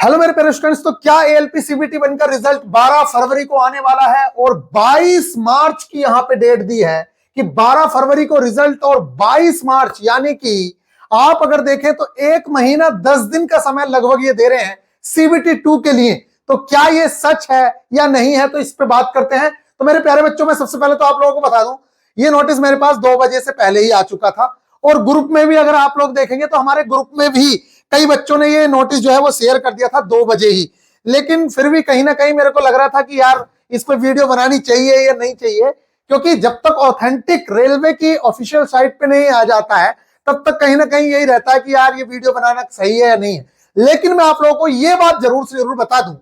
Hello मेरे प्यारे students, तो क्या एएलपी सीबीटी बनकर रिजल्ट 12 फरवरी को आने वाला है और 22 मार्च की यहां पे डेट दी है कि 12 फरवरी को रिजल्ट और 22 मार्च यानी कि आप अगर देखें तो 1 महीना 10 दिन का समय लगभग ये दे रहे हैं सीबीटी 2 के लिए। तो क्या ये सच है या नहीं है, तो इस पे बात करते हैं। तो मेरे प्यारे बच्चों, मैं सबसे पहले तो आप लोगों को बता दूं, ये नोटिस मेरे पास 2 बजे से पहले ही आ चुका था और ग्रुप में भी अगर आप लोग देखेंगे तो हमारे ग्रुप में भी कई बच्चों ने ये नोटिस जो है वो शेयर कर दिया था 2 बजे ही। लेकिन फिर भी कहीं ना कहीं मेरे को लग रहा था कि यार इस पर वीडियो बनानी चाहिए या नहीं चाहिए, क्योंकि जब तक ऑथेंटिक रेलवे की ऑफिशियल साइट पे नहीं आ जाता है तब तक कहीं ना कहीं यही रहता है कि यार ये वीडियो बनाना सही है या नहीं है। लेकिन मैं आप लोगों को ये बात जरूर से जरूर बता दूं,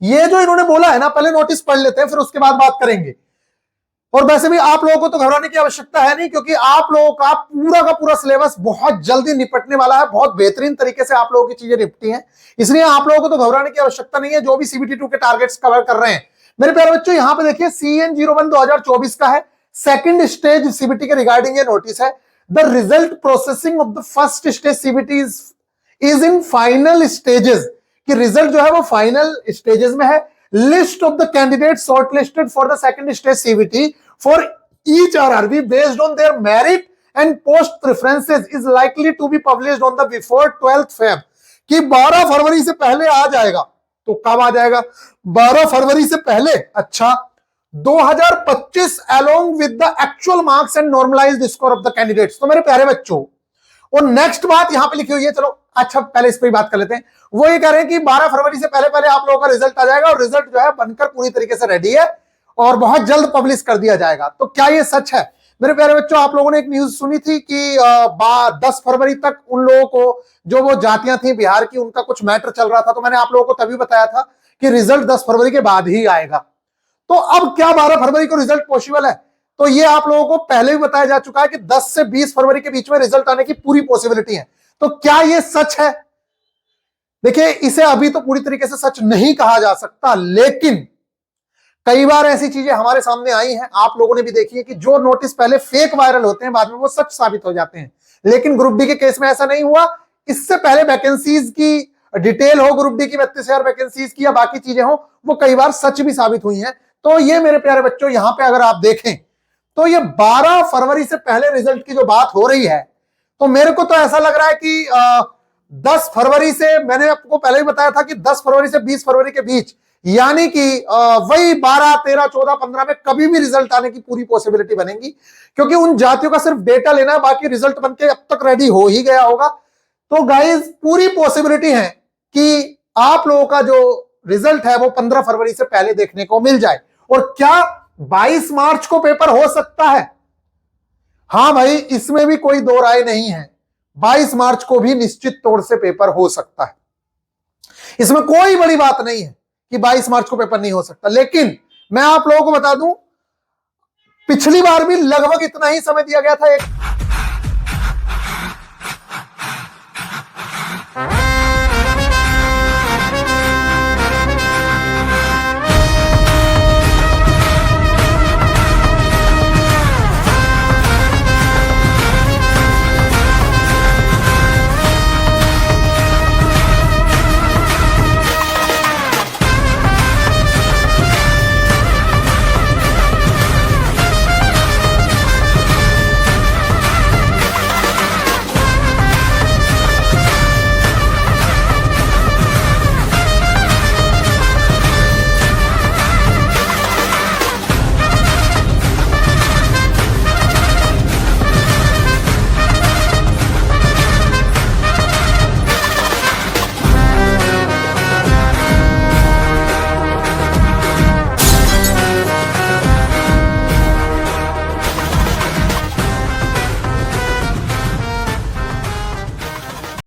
ये जो इन्होंने बोला है ना, पहले नोटिस पढ़ लेते हैं फिर उसके बाद बात करेंगे। और वैसे भी आप लोगों को तो घबराने की आवश्यकता है नहीं, क्योंकि आप लोगों का पूरा सिलेबस बहुत जल्दी निपटने वाला है। बहुत बेहतरीन तरीके से आप लोगों की चीजें निपटी हैं, इसलिए आप लोगों को तो घबराने की आवश्यकता नहीं है जो भी सीबीटी 2 के टारगेट्स कवर कर रहे हैं। मेरे प्यारे बच्चों, यहां पे देखिए CN01 2024 का है, सेकंड स्टेज सीबीटी के रिगार्डिंग ये नोटिस है। The result processing of the first stage CBT is in final stages, कि रिजल्ट जो है वो फाइनल स्टेजेस में है। List of the candidate shortlisted for the second stage CBT for each RRB based on their merit and post preferences is likely to be published on the before 12th Feb, कि 12 फरवरी से पहले आ जाएगा। तो कब आ जाएगा? 12 फरवरी से पहले। अच्छा, 2025 along with the actual marks and normalized score of the candidates। तो मेरे प्यारे बच्चों, और नेक्स्ट बात यहां पे लिखी हुई है, चलो अच्छा पहले इस पे बात कर लेते हैं। वो ये कह रहे हैं कि 12 फरवरी से पहले पहले आप लोगों का रिजल्ट आ जाएगा और रिजल्ट जो है बनकर पूरी तरीके से रेडी है और बहुत जल्द पब्लिश कर दिया जाएगा। तो क्या ये सच है? मेरे प्यारे बच्चों, आप लोगों ने एक न्यूज सुनी थी कि 10 फरवरी तक उन लोगों को जो वो जातियां थी बिहार की, उनका कुछ मैटर चल रहा था। तो मैंने आप लोगों को तभी बताया था कि रिजल्ट 10 फरवरी के बाद ही आएगा। तो अब क्या 12 फरवरी को रिजल्ट पॉसिबल है? तो ये आप लोगों को पहले भी बताया जा चुका है कि 10 से 20 फरवरी के बीच में रिजल्ट आने की पूरी पॉसिबिलिटी है। तो क्या ये सच है? देखिए, इसे अभी तो पूरी तरीके से सच नहीं कहा जा सकता, लेकिन कई बार ऐसी चीजें हमारे सामने आई हैं, आप लोगों ने भी देखी है कि जो नोटिस पहले फेक वायरल होते हैं बाद में वो सच साबित हो जाते हैं। लेकिन ग्रुप डी के केस में ऐसा नहीं हुआ। इससे पहले वैकेंसीज की डिटेल हो, ग्रुप डी की 32,000 वैकेंसीज की या बाकी चीजें हो, वो कई बार सच भी साबित हुई हैं। तो ये मेरे प्यारे बच्चों, यहां पे अगर आप देखें तो ये 12 फरवरी से पहले रिजल्ट की जो बात हो रही है, तो मेरे को तो ऐसा लग रहा है कि 10 फरवरी से, मैंने आपको पहले ही बताया था कि 10 फरवरी से 20 फरवरी के बीच, यानी कि वही 12, 13, 14, 15 में कभी भी रिजल्ट आने की पूरी पॉसिबिलिटी बनेगी, क्योंकि उन जातियों का सिर्फ डेटा लेना है, बाकी रिजल्ट बनके अब तक रेडी हो ही गया होगा। तो गाइस, पूरी पॉसिबिलिटी है कि आप लोगों का जो रिजल्ट है वो 15 फरवरी से पहले देखने को मिल जाए। और क्या 22 मार्च को पेपर हो सकता है? हां भाई, इसमें भी कोई दो राय नहीं है, 22 मार्च को भी निश्चित तौर से पेपर हो सकता है। इसमें कोई बड़ी बात नहीं है कि 22 मार्च को पेपर नहीं हो सकता। लेकिन मैं आप लोगों को बता दूं, पिछली बार भी लगभग इतना ही समय दिया गया था। एक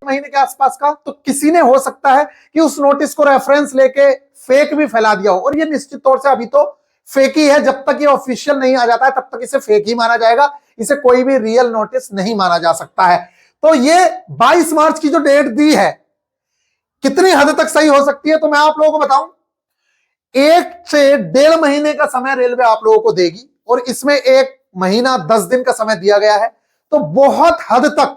महीने के आसपास का, तो किसी ने हो सकता है कि उस नोटिस को रेफरेंस लेके फेक भी फैला दिया हो। और ये निश्चित तौर से अभी तो फेक ही है, जब तक ये ऑफिशियल नहीं आ जाता है तब तक इसे फेक ही माना जाएगा, इसे कोई भी रियल नोटिस नहीं माना जा सकता है। तो ये 22 मार्च की जो डेट दी है, कितनी हद तक सही हो सकती है? तो मैं आप लोगों को बताऊं, 1 से 1.5 महीने का समय रेलवे आप लोगों को देगी और इसमें 1 महीना 10 दिन का समय दिया गया है। तो बहुत हद तक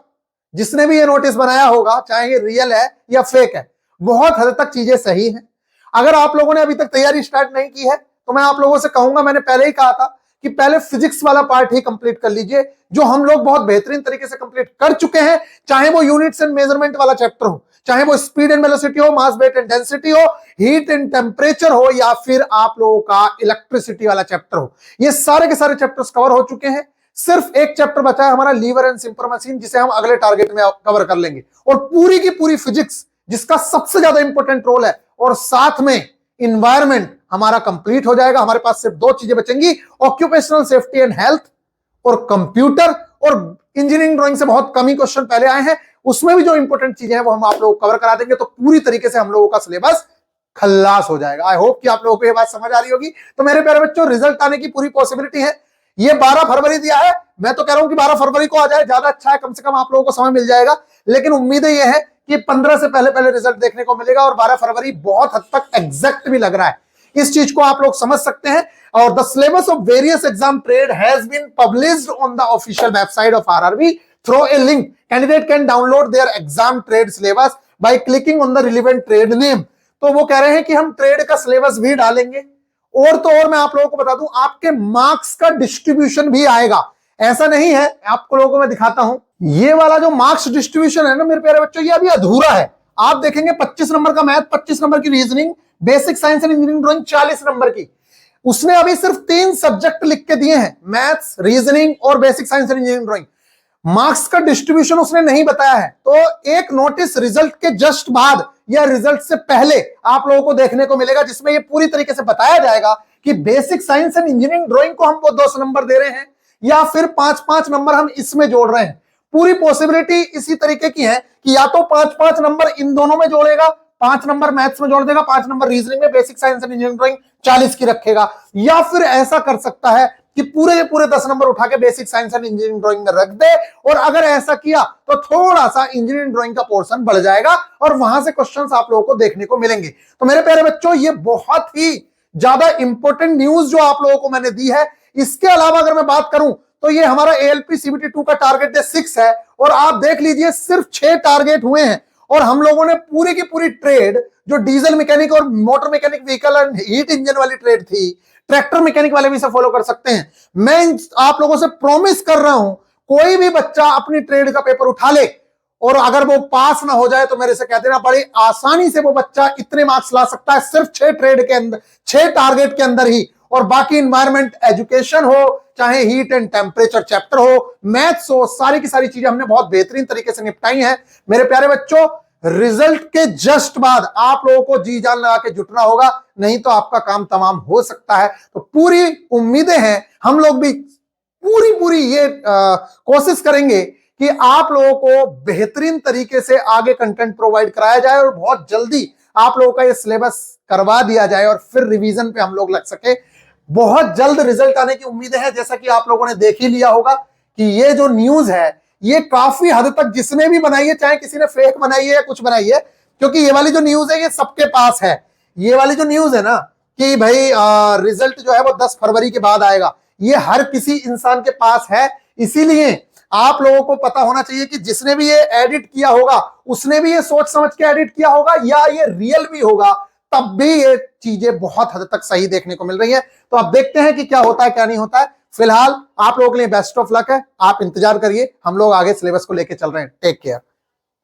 जिसने भी ये नोटिस बनाया होगा, चाहे ये रियल है या फेक है, बहुत हद तक चीजें सही हैं। अगर आप लोगों ने अभी तक तैयारी स्टार्ट नहीं की है तो मैं आप लोगों से कहूंगा, मैंने पहले ही कहा था कि पहले फिजिक्स वाला पार्ट ही कंप्लीट कर लीजिए, जो हम लोग बहुत बेहतरीन तरीके से कंप्लीट कर चुके हैं। चाहे वो यूनिट्स एंड मेजरमेंट वाला चैप्टर हो, चाहे वो स्पीड एंड वेलोसिटी हो, मास वेट एंड डेंसिटी हो, हीट एंड टेम्परेचर हो, या फिर आप लोगों का इलेक्ट्रिसिटी वाला चैप्टर हो, ये सारे के सारे चैप्टर्स कवर हो चुके हैं। सिर्फ एक चैप्टर बचा है हमारा लीवर एंड सिंपर मशीन, जिसे हम अगले टारगेट में कवर कर लेंगे। और पूरी की पूरी फिजिक्स, जिसका सबसे ज्यादा इंपॉर्टेंट रोल है, और साथ में इन्वायरमेंट हमारा कंप्लीट हो जाएगा। हमारे पास सिर्फ दो चीजें बचेंगी, ऑक्यूपेशनल सेफ्टी एंड हेल्थ और कंप्यूटर। और इंजीनियरिंग ड्राइंग से बहुत कम ही क्वेश्चन पहले आए हैं, उसमें भी जो इंपॉर्टेंट चीजें हैं वो हम आप लोगों को कवर करा देंगे। तो पूरी तरीके से हम लोगों का सिलेबस खल्लास हो जाएगा। आई होप कि आप लोगों को ये बात समझ आ रही होगी। तो मेरे प्यारे बच्चों, रिजल्ट आने की पूरी पॉसिबिलिटी है। ये 12 फरवरी दिया है, मैं तो कह रहा हूं कि 12 फरवरी को आ जाए, ज्यादा अच्छा है, कम से कम आप लोगों को समय मिल जाएगा। लेकिन उम्मीदें ये है कि 15 से पहले पहले रिजल्ट देखने को मिलेगा, और 12 फरवरी बहुत हद तक एग्जैक्ट भी लग रहा है। इस चीज को आप लोग समझ सकते हैं। और the syllabus of various exam trade has been published on the official website of RRB through a link. Candidate can download their exam trade syllabus by clicking on the relevant trade name. तो वो कह रहे हैं कि हम trade का syllabus भी डालेंगे, और तो और मैं आप लोगों को बता दूं, आपके मार्क्स का डिस्ट्रीब्यूशन भी आएगा। ऐसा नहीं है, आपको लोगों को मैं दिखाता हूं, ये वाला जो मार्क्स डिस्ट्रीब्यूशन है ना मेरे प्यारे बच्चों, ये अभी अधूरा है। आप देखेंगे 25 नंबर का मैथ, 25 नंबर की reasoning, basic science and engineering drawing 40 number की। उसने अभी सिर्फ 3 सब्जेक्ट लिख के दिए हैं, मैथ्स, रीजनिंग और basic science and engineering drawing. Marks का डिस्ट्रीब्यूशन उसने नहीं बताया है। तो एक नोटिस रिजल्ट के जस्ट बाद या रिजल्ट से पहले आप लोगों को देखने को मिलेगा, जिसमें ये पूरी तरीके से बताया जाएगा कि basic science and engineering drawing को हम वो 200 नंबर दे रहे हैं, या फिर 5-5 नंबर हम इसमें जोड़ रहे हैं। पूरी पॉसिबिलिटी इसी तरीके की है कि या तो 5-5 नंबर इन दोनों में जोड़ेगा, 5 नंबर मैथ्स में जोड़ देगा, 5 नंबर रीजनिंग में, basic science and engineering drawing 40 की रखेगा। या फिर ऐसा कर सकता है कि पूरे पूरे 10 नंबर उठा के basic science and engineering drawing में रख दे, और अगर ऐसा किया तो थोड़ा सा इंजीनियरिंग ड्राइंग का पोर्शन बढ़ जाएगा, और वहां से क्वेश्चंस आप लोगों को देखने को मिलेंगे। तो मेरे प्यारे बच्चों, ये बहुत ही ज्यादा इंपॉर्टेंट न्यूज जो आप लोगों को मैंने दी है। इसके अलावा अगर मैं बात करूं तो ये हमारा ALP CBT 2 का टारगेट डे 6 है, और आप देख लीजिए सिर्फ 6 टारगेट हुए हैं, और हम लोगों ने पूरी की पूरी ट्रेड, जो डीजल मैकेनिक और motor mechanic vehicle and heat engine वाली ट्रेड थी, ट्रैक्टर मैकेनिक वाले भी इसे फॉलो कर सकते हैं। मैं आप लोगों से प्रॉमिस कर रहा हूं, कोई भी बच्चा अपनी ट्रेड का पेपर उठा ले, और अगर वो पास ना हो जाए तो मेरे से कह देना, बड़ी आसानी से वो बच्चा इतने मार्क्स ला सकता है सिर्फ 6 ट्रेड के अंदर, 6 टारगेट के अंदर ही। और बाकी इन्वायरमेंट एजुकेशन हो, चाहे हीट एंड टेम्परेचर चैप्टर हो, मैथ्स हो, सारी की सारी चीजें हमने बहुत बेहतरीन तरीके से निपटाई हैं। मेरे प्यारे बच्चों, रिजल्ट के जस्ट बाद आप लोगों को जी जान लगा के जुटना होगा, नहीं तो आपका काम तमाम हो सकता है। तो पूरी उम्मीदें हैं, हम लोग भी पूरी ये कोशिश करेंगे कि आप लोगों को बेहतरीन तरीके से आगे कंटेंट प्रोवाइड कराया जाए, और बहुत जल्दी आप लोगों का ये सिलेबस करवा दिया जाए, और फिर रिवीजन पे हम लोग लग सके। बहुत जल्द रिजल्ट आने की उम्मीदें हैं। जैसा कि आप लोगों ने देख ही लिया होगा कि ये जो न्यूज है, ये काफी हद तक जिसने भी बनाई है, चाहे किसी ने फेक बनाई है या कुछ बनाई है, क्योंकि ये वाली जो न्यूज है ये सबके पास है। ये वाली जो न्यूज है ना कि भाई रिजल्ट जो है वो 10 फरवरी के बाद आएगा, ये हर किसी इंसान के पास है। इसीलिए आप लोगों को पता होना चाहिए कि जिसने भी ये एडिट किया होगा उसने भी ये सोच समझ के एडिट किया होगा, या ये रियल भी होगा, तब भी ये चीजें बहुत हद तक सही देखने को मिल रही है। तो अब देखते हैं कि क्या होता है क्या नहीं होता है। फिलहाल आप लोगों के लिए बेस्ट ऑफ लक है, आप इंतजार करिए, हम लोग आगे सिलेबस को लेकर चल रहे हैं। Take care.